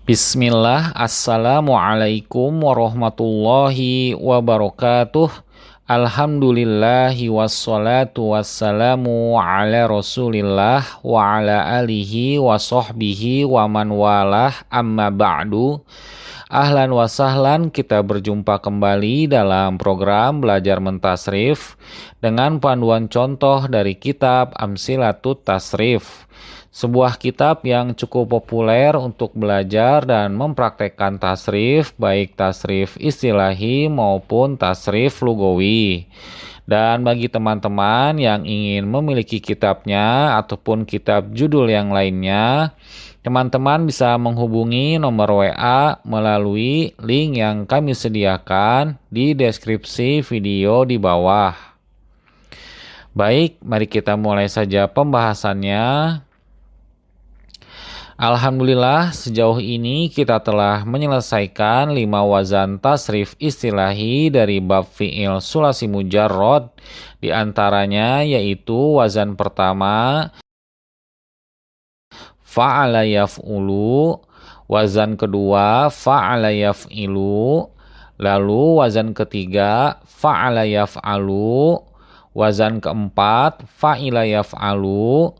Bismillah, Assalamualaikum warahmatullahi wabarakatuh. Alhamdulillahi wassalatu wassalamu ala rasulillah wa ala alihi wa sahbihi wa man walah amma ba'du. Ahlan wa sahlan, kita berjumpa kembali dalam program Belajar Mentasrif dengan panduan contoh dari kitab Amsilatut Tasrif. Sebuah kitab yang cukup populer untuk belajar dan mempraktekkan tasrif, baik tasrif istilahi maupun tasrif lugawi. Dan bagi teman-teman yang ingin memiliki kitabnya ataupun kitab judul yang lainnya, teman-teman bisa menghubungi nomor WA melalui link yang kami sediakan di deskripsi video di bawah. Baik, mari kita mulai saja pembahasannya. Alhamdulillah, sejauh ini kita telah menyelesaikan 5 wazan tasrif istilahi dari bab fi'il sulasi mujarrad. Di antaranya yaitu wazan pertama fa'ala yaf'ulu, wazan kedua fa'ala yaf'ilu, lalu wazan ketiga fa'ala yaf'alu, wazan keempat fa'ila yaf'alu,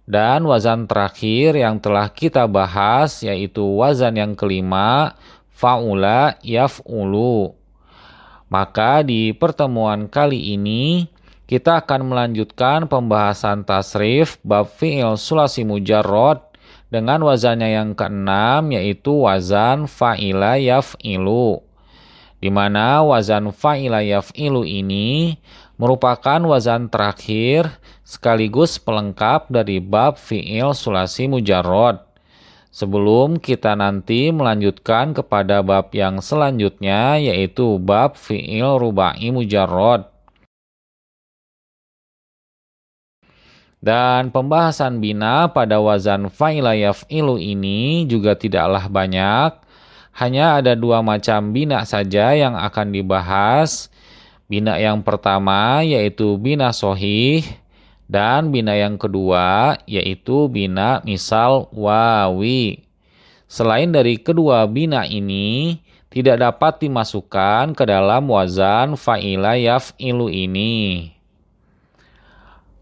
dan wazan terakhir yang telah kita bahas yaitu wazan yang kelima fa'ula yaf'ulu. Maka di pertemuan kali ini kita akan melanjutkan pembahasan tasrif bab fi'il sulasi mujarrad dengan wazannya yang keenam yaitu wazan fa'ila yaf'ilu, di mana wazan fa'ila yaf'ilu ini merupakan wazan terakhir sekaligus pelengkap dari bab fi'il sulasi mujarrad. Sebelum kita nanti melanjutkan kepada bab yang selanjutnya yaitu bab fi'il rubai mujarrad. Dan pembahasan bina pada wazan fa'ila yaf'ilu ini juga tidaklah banyak. Hanya ada 2 macam bina saja yang akan dibahas. Bina yang pertama yaitu bina sohih, dan bina yang kedua yaitu bina misal wawi. Selain dari kedua bina ini, tidak dapat dimasukkan ke dalam wazan fa'ila yaf'ilu ini.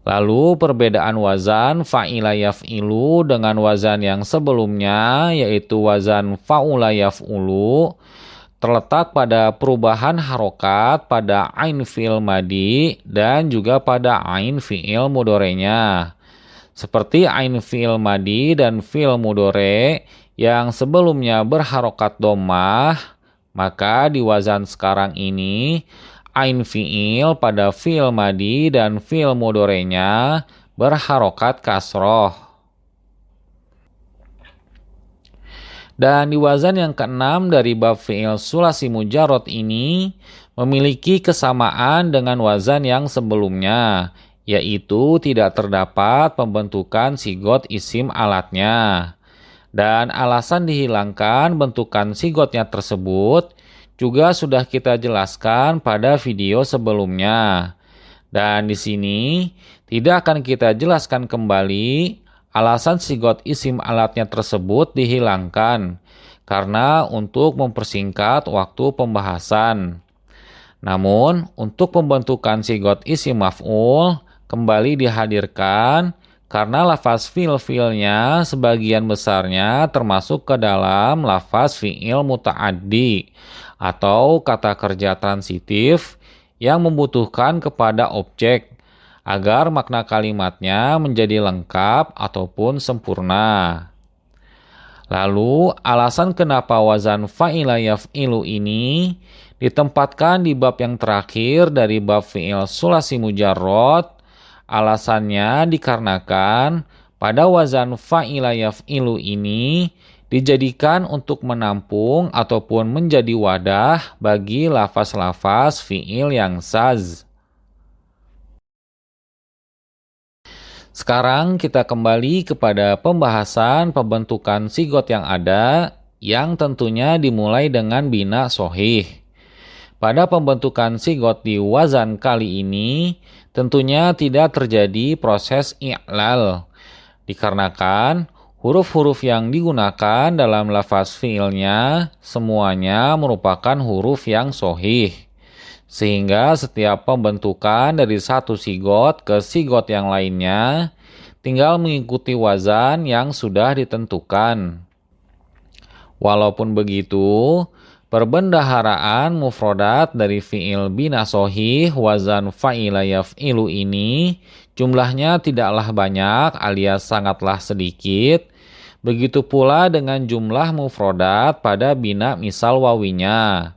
Lalu perbedaan wazan fa'ila yaf'ilu dengan wazan yang sebelumnya yaitu wazan fa'ula yaf'ulu terletak pada perubahan harokat pada ain fi'il madi dan juga pada ain fi'il mudorenya. Seperti ain fi'il madi dan fi'il mudore yang sebelumnya berharokat dhammah, maka di wazan sekarang ini ain fi'il pada fi'il madi dan fi'il mudorenya berharokat kasroh. Dan di wazan yang keenam dari bab fi'il sulasi mujarrad ini memiliki kesamaan dengan wazan yang sebelumnya, yaitu tidak terdapat pembentukan sigot isim alatnya. Dan alasan dihilangkan bentukan sigotnya tersebut juga sudah kita jelaskan pada video sebelumnya. Dan di sini tidak akan kita jelaskan kembali alasan sigot isim alatnya tersebut dihilangkan karena untuk mempersingkat waktu pembahasan. Namun, untuk pembentukan sigot isim maf'ul kembali dihadirkan karena lafaz fi'il-fi'ilnya sebagian besarnya termasuk ke dalam lafaz fi'il muta'addi atau kata kerja transitif yang membutuhkan kepada objek agar makna kalimatnya menjadi lengkap ataupun sempurna. Lalu, alasan kenapa wazan fa'ila yaf'ilu ini ditempatkan di bab yang terakhir dari bab fi'il sulasi mujarrad, alasannya dikarenakan pada wazan fa'ila yaf'ilu ini dijadikan untuk menampung ataupun menjadi wadah bagi lafaz-lafaz fi'il yang saz. Sekarang kita kembali kepada pembahasan pembentukan sigot yang ada, yang tentunya dimulai dengan bina sohih. Pada pembentukan sigot di wazan kali ini, tentunya tidak terjadi proses i'lal, dikarenakan Huruf-huruf yang digunakan dalam lafaz fi'ilnya semuanya merupakan huruf yang sahih. Sehingga setiap pembentukan dari satu sigot ke sigot yang lainnya tinggal mengikuti wazan yang sudah ditentukan. Walaupun begitu, perbendaharaan mufrodat dari fi'il bina sahih wazan fa'ila yaf'ilu ini jumlahnya tidaklah banyak alias sangatlah sedikit. Begitu pula dengan jumlah mufrodat pada bina misal wawinya.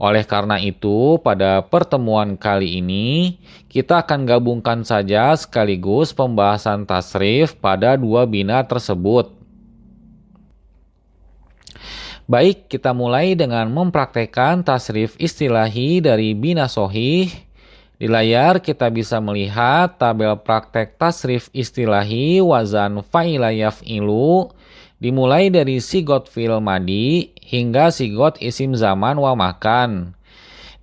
Oleh karena itu, pada pertemuan kali ini, kita akan gabungkan saja sekaligus pembahasan tasrif pada dua bina tersebut. Baik, kita mulai dengan mempraktekkan tasrif istilahi dari bina sahih. Di layar kita bisa melihat tabel praktek tasrif istilahi wazan fa'ila yaf'ilu dimulai dari sigot fi'il madi hingga sigot isim zaman wa makan.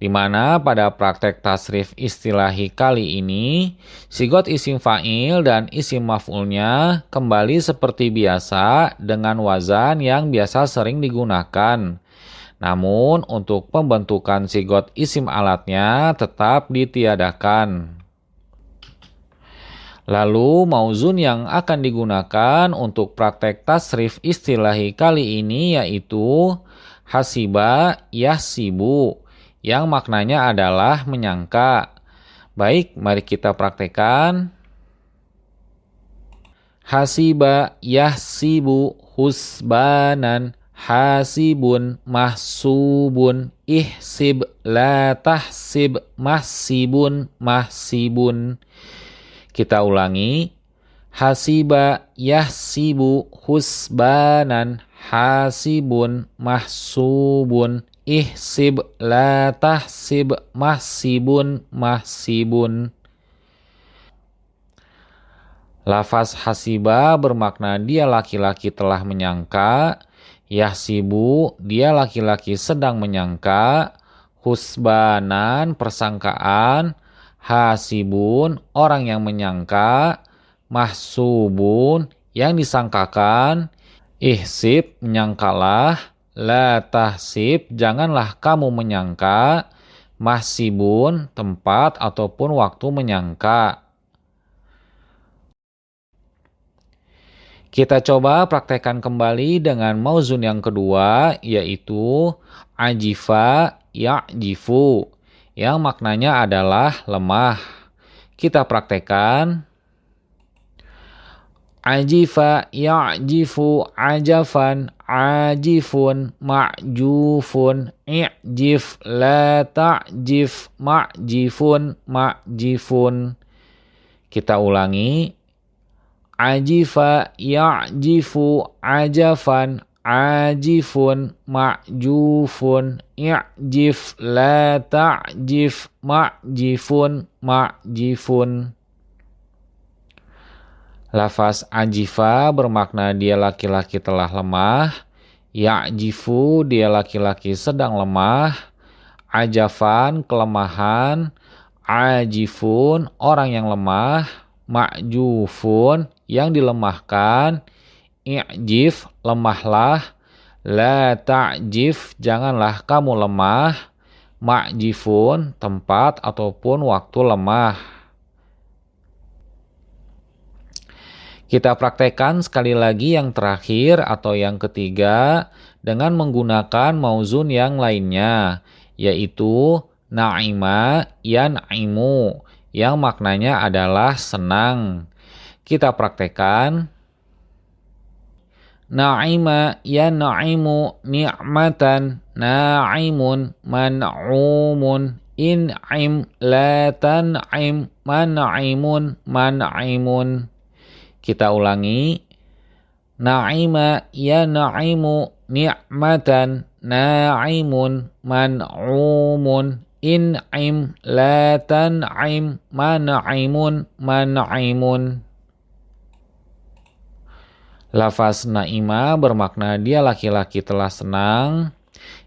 Di mana pada praktek tasrif istilahi kali ini, sigot isim fa'il dan isim maf'ulnya kembali seperti biasa dengan wazan yang biasa sering digunakan. Namun, untuk pembentukan sigot isim alatnya tetap ditiadakan. Lalu, mauzun yang akan digunakan untuk praktek tasrif istilahi kali ini yaitu hasiba yahsibu, yang maknanya adalah menyangka. Baik, mari kita praktekkan. Hasiba yahsibu husbanan, hasibun mahsubun, ihsib la tahsib mahsibun mahsibun. Kita ulangi. Hasiba yahsibu husbanan, hasibun mahsubun, ihsib la tahsib mahsibun mahsibun. Lafaz hasiba bermakna dia laki-laki telah menyangka. Yahsibu, dia laki-laki sedang menyangka. Husbanan, persangkaan. Hasibun, orang yang menyangka. Mahsubun, yang disangkakan. Ihsib, menyangkalah. La tahsib, janganlah kamu menyangka. Mahsibun, tempat ataupun waktu menyangka. Kita coba praktekkan kembali dengan mauzun yang kedua, yaitu ajifa ya'jifu, yang maknanya adalah lemah. Kita praktekkan. Ajifa ya'jifu ajafan, ajifun ma'jufun, i'jif la ta'jif ma'jifun ma'jifun. Kita ulangi. Ajifa ya'jifu ajafan, ajifun ma'jufun, i'jif la ta'jif ma'jifun ma'jifun. Lafaz ajifa bermakna dia laki-laki telah lemah. Ya'jifu, dia laki-laki sedang lemah. Ajafan, kelemahan. Ajifun, orang yang lemah. Ma'jufun, yang dilemahkan. I'jif, lemahlah. La ta'jif, janganlah kamu lemah. Ma'jifun, tempat ataupun waktu lemah. Kita praktekkan sekali lagi yang terakhir atau yang ketiga dengan menggunakan mauzun yang lainnya, yaitu na'ima yan'imu, yang maknanya adalah senang. Kita praktekkan. Na'ima yan'imu ni'matan, na'imun man'umun, in'im la tan'im man'imun man'imun. Kita ulangi. Na'ima yan'imu ni'matan, na'imun man'umun, in'im la tan'im man'imun man'imun. Lafaz na'ima bermakna dia laki-laki telah senang.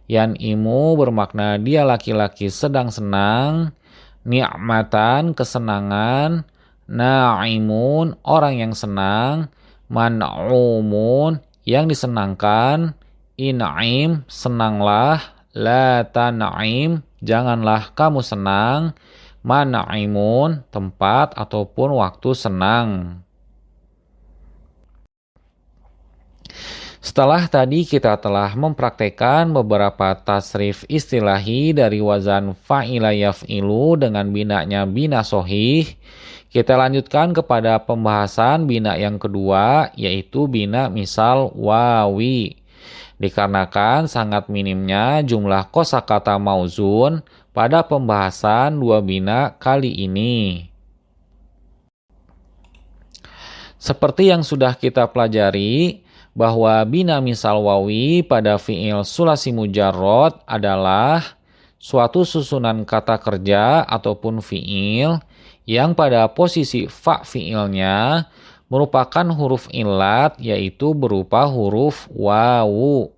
Yan'imu bermakna dia laki-laki sedang senang. Ni'matan, kesenangan. Na'imun, orang yang senang. man'umun, yang disenangkan. In'im, senanglah. La tan'im, janganlah kamu senang. Man'imun, tempat ataupun waktu senang. Setelah tadi kita telah mempraktekkan beberapa tasrif istilahi dari wazan fa'ila yaf'ilu dengan binanya bina sohih, kita lanjutkan kepada pembahasan bina yang kedua, yaitu bina misal wawi. Dikarenakan sangat minimnya jumlah kosakata mauzun pada pembahasan dua bina kali ini. Seperti yang sudah kita pelajari, bahwa bina misal wawi pada fi'il sulasi mujarrad adalah suatu susunan kata kerja ataupun fi'il yang pada posisi fa fi'ilnya merupakan huruf illat, yaitu berupa huruf wawu.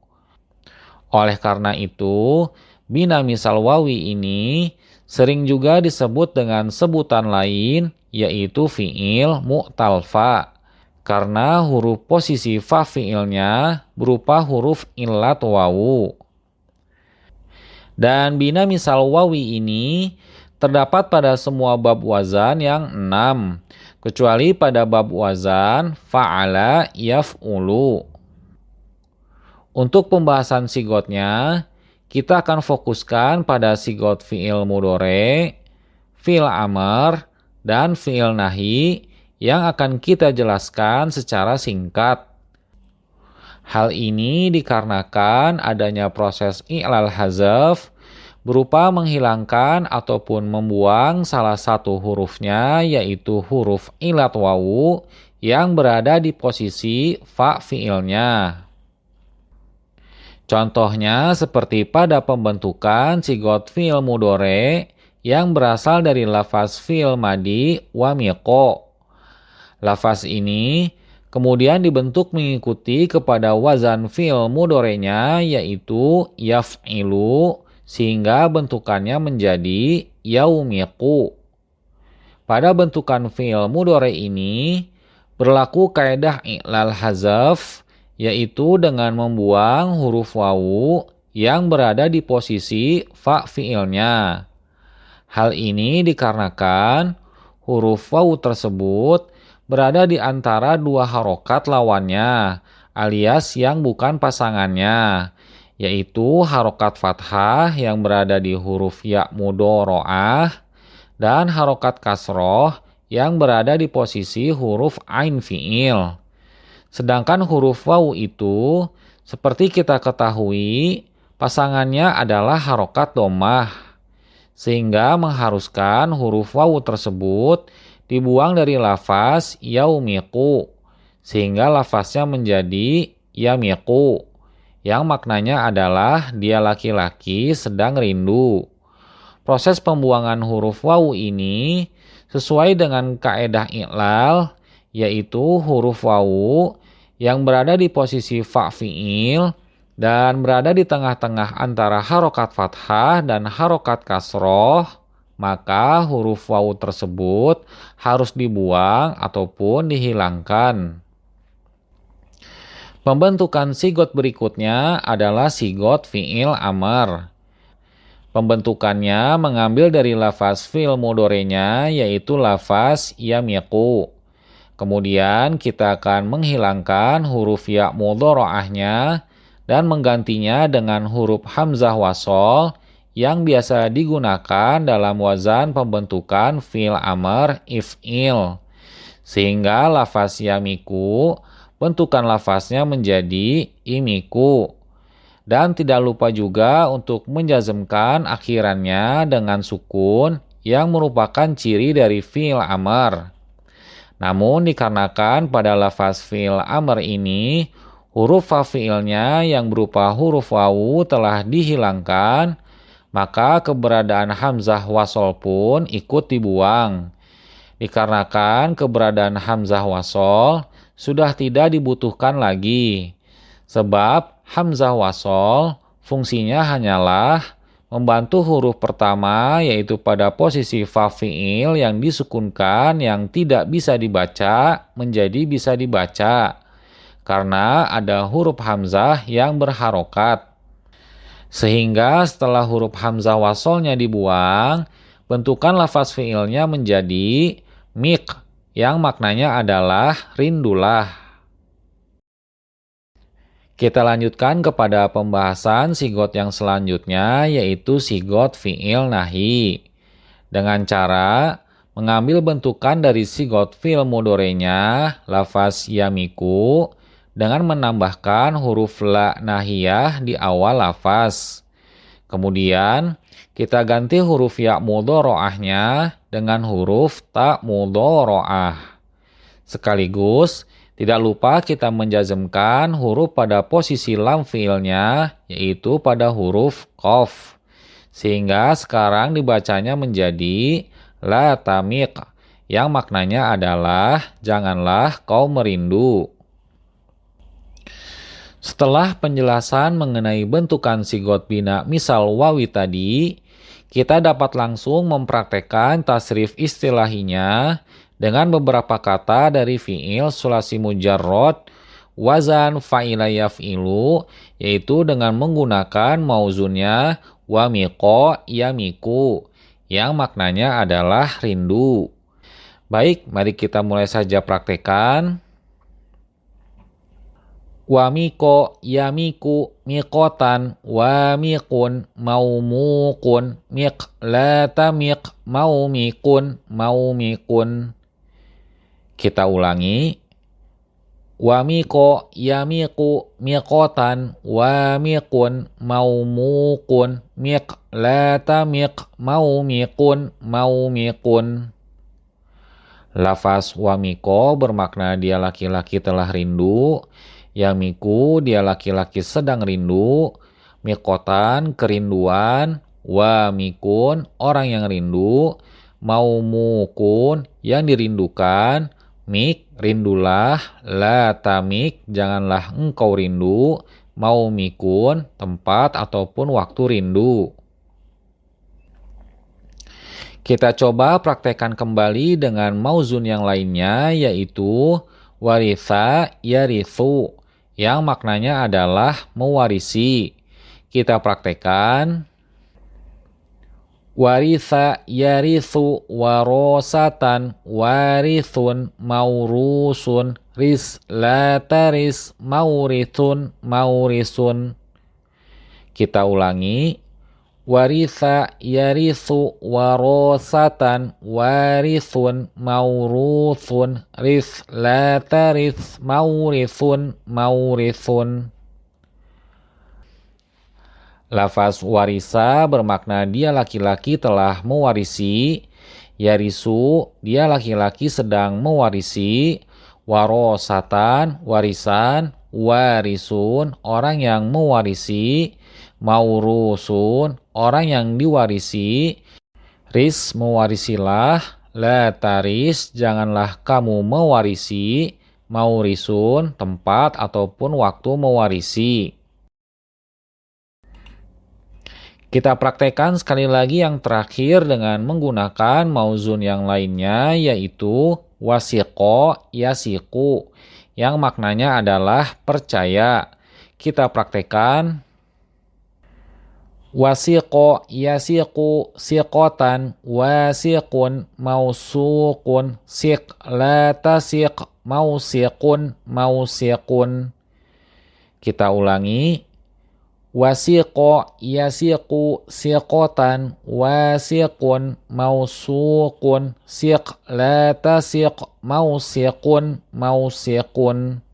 Oleh karena itu, bina misal wawi ini sering juga disebut dengan sebutan lain, yaitu fi'il mu'talfa. Karena huruf posisi fa fi'ilnya berupa huruf illat wawu. Dan bina misal wawi ini terdapat pada semua bab wazan yang 6, kecuali pada bab wazan fa'ala yaf'ulu. Untuk pembahasan sigotnya, kita akan fokuskan pada sigot fi'il mudhari, fi'il amr, dan fi'il nahi, yang akan kita jelaskan secara singkat. Hal ini dikarenakan adanya proses i'lal hazaf berupa menghilangkan ataupun membuang salah satu hurufnya, yaitu huruf illat wawu yang berada di posisi fa fi'ilnya. Contohnya seperti pada pembentukan sigot fi'il mudhari yang berasal dari lafaz fi'il madi wa miqo. Lafaz ini kemudian dibentuk mengikuti kepada wazan fi'il mudhari'nya, yaitu yaf'ilu, sehingga bentukannya menjadi yaumiqu. Pada bentukan fi'il mudhari' ini berlaku kaidah i'lal hazaf, yaitu dengan membuang huruf wawu yang berada di posisi fa fi'ilnya. Hal ini dikarenakan huruf wawu tersebut berada di antara dua harokat lawannya, alias yang bukan pasangannya, yaitu harokat fathah yang berada di huruf ya mudhoro'ah dan harokat kasroh yang berada di posisi huruf ain fi'il. Sedangkan huruf wawu itu, seperti kita ketahui, pasangannya adalah harokat dhammah, sehingga mengharuskan huruf wawu tersebut dibuang dari lafaz yaumiqu, sehingga lafaznya menjadi yamiqu, yang maknanya adalah dia laki-laki sedang rindu. Proses pembuangan huruf wawu ini sesuai dengan kaedah i'lal, yaitu huruf wawu yang berada di posisi fa fi'il dan berada di tengah-tengah antara harokat fathah dan harokat kasroh, maka huruf wawu tersebut harus dibuang ataupun dihilangkan. Pembentukan sigot berikutnya adalah sigot fi'il amr. Pembentukannya mengambil dari lafaz fi'il mudhari'nya, yaitu lafaz yamiqu. Kemudian kita akan menghilangkan huruf ya mudhari'ahnya dan menggantinya dengan huruf hamzah wasol yang biasa digunakan dalam wazan pembentukan fi'il amr if'il. Sehingga lafaz yamiku, bentukan lafaznya menjadi imiku. Dan tidak lupa juga untuk menjazmkan akhirannya dengan sukun yang merupakan ciri dari fi'il amr. Namun dikarenakan pada lafaz fi'il amr ini, huruf fa fi'ilnya yang berupa huruf wawu telah dihilangkan, maka keberadaan hamzah wasol pun ikut dibuang. Dikarenakan keberadaan hamzah wasol sudah tidak dibutuhkan lagi. Sebab hamzah wasol fungsinya hanyalah membantu huruf pertama yaitu pada posisi fa fi'il yang disukunkan yang tidak bisa dibaca menjadi bisa dibaca karena ada huruf hamzah yang berharokat. Sehingga setelah huruf hamzah wasolnya dibuang, bentukan lafaz fi'ilnya menjadi mik yang maknanya adalah rindulah. Kita lanjutkan kepada pembahasan sigot yang selanjutnya yaitu sigot fi'il nahi. Dengan cara mengambil bentukan dari sigot fi'il mudorenya, lafaz yamiku, dengan menambahkan huruf la nahiyah di awal lafaz. Kemudian kita ganti huruf ya mudhoro'ahnya dengan huruf ta mudhoro'ah. Sekaligus tidak lupa kita menjazmkan huruf pada posisi lam fi'ilnya, yaitu pada huruf qaf. Sehingga sekarang dibacanya menjadi la tamik, yang maknanya adalah janganlah kau merindu. Setelah penjelasan mengenai bentukan sigot bina misal wawi tadi, kita dapat langsung mempraktekkan tasrif istilahinya dengan beberapa kata dari fi'il sulasi mujarrad wazan fa'ila yaf'ilu, yaitu dengan menggunakan mauzunnya wamiqo yamiku yang maknanya adalah rindu. Baik, mari kita mulai saja praktekan. Wamiko yamiku mikotan wamikun maumukun miqlata miq maumikun maumikun. Kita ulangi. Wamiko yamiku mikotan wamikun maumukun miqlata miq maumikun maumikun. Lafaz wamiko bermakna dia laki-laki telah rindu. Yamiku dia laki-laki sedang rindu, mikotan kerinduan, wamikun orang yang rindu, maumukun yang dirindukan, mik rindulah, la tamik janganlah engkau rindu, maumikun tempat ataupun waktu rindu. Kita coba praktekkan kembali dengan mauzun yang lainnya yaitu waritha yarithu yang maknanya adalah mewarisi. Kita praktekkan. Waritha yarithu warosatan warithun maurusun ris la taris maurithun maurisun. Kita ulangi. Waritha yarithu warosatan warithun mauruthun ris la taris maurithun maurithun. Lafaz warisa bermakna dia laki-laki telah mewarisi, yarisu dia laki-laki sedang mewarisi, warosatan warisan, warisun orang yang mewarisi, maurusun orang yang diwarisi, ris mewarisilah, la taris janganlah kamu mewarisi, maurisun tempat ataupun waktu mewarisi. Kita praktekkan sekali lagi yang terakhir dengan menggunakan mauzun yang lainnya yaitu wasiqo yasiku yang maknanya adalah percaya. Kita praktekkan. Wasiqo yasiqu siqotan wasiqun mausuqun siq la tasiq mausiqun mausiqun. Kita ulangi. Wasiqo yasiqu siqotan wasiqun mausuqun siq la tasiq mausiqun mausiqun.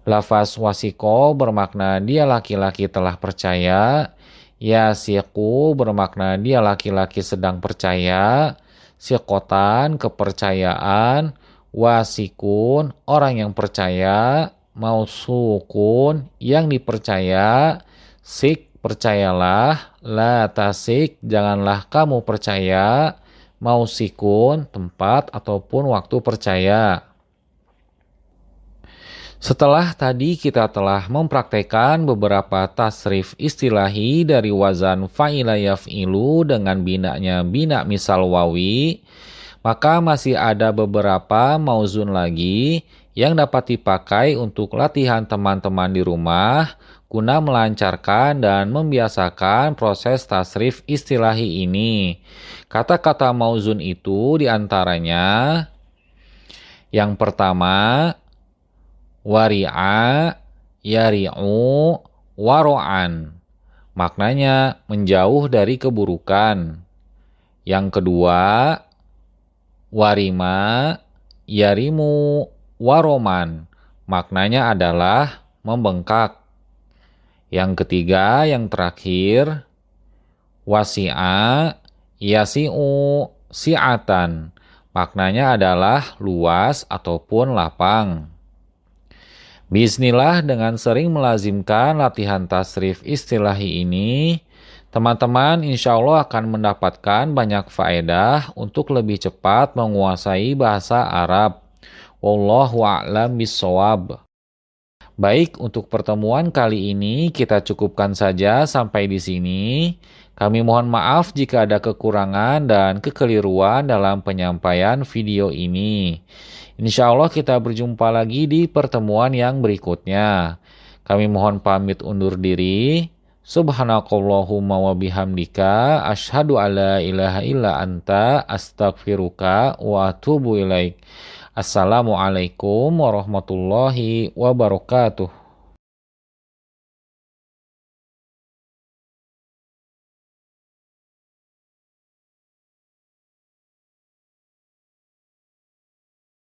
Lafaz wasiko bermakna dia laki-laki telah percaya, yasiku bermakna dia laki-laki sedang percaya, siqotan kepercayaan, wasikun orang yang percaya, mausukun yang dipercaya, sik percayalah, la tasik janganlah kamu percaya, mausikun tempat ataupun waktu percaya. Setelah tadi kita telah mempraktekkan beberapa tasrif istilahi dari wazan fa'ila yaf'ilu dengan binanya bina misal wawi, maka masih ada beberapa mauzun lagi yang dapat dipakai untuk latihan teman-teman di rumah guna melancarkan dan membiasakan proses tasrif istilahi ini. Kata-kata mauzun itu diantaranya yang pertama, wari'a, yari'u, waro'an. Maknanya menjauh dari keburukan. Yang kedua, warima, yarimu, waroman. Maknanya adalah membengkak. Yang ketiga, yang terakhir, wasi'a, yasi'u, si'atan. Maknanya adalah luas ataupun lapang. Bismillah, dengan sering melazimkan latihan tasrif istilahi ini, teman-teman insya Allah akan mendapatkan banyak faedah untuk lebih cepat menguasai bahasa Arab. Wallahu a'lam bishawab. Baik, untuk pertemuan kali ini kita cukupkan saja sampai di sini. Kami mohon maaf jika ada kekurangan dan kekeliruan dalam penyampaian video ini. Insya Allah kita berjumpa lagi di pertemuan yang berikutnya. Kami mohon pamit undur diri. Subhanakallahumma wa bihamdika asyhadu alla ilaha illa anta astaghfiruka wa atubu ilaik. Assalamualaikum warahmatullahi wabarakatuh.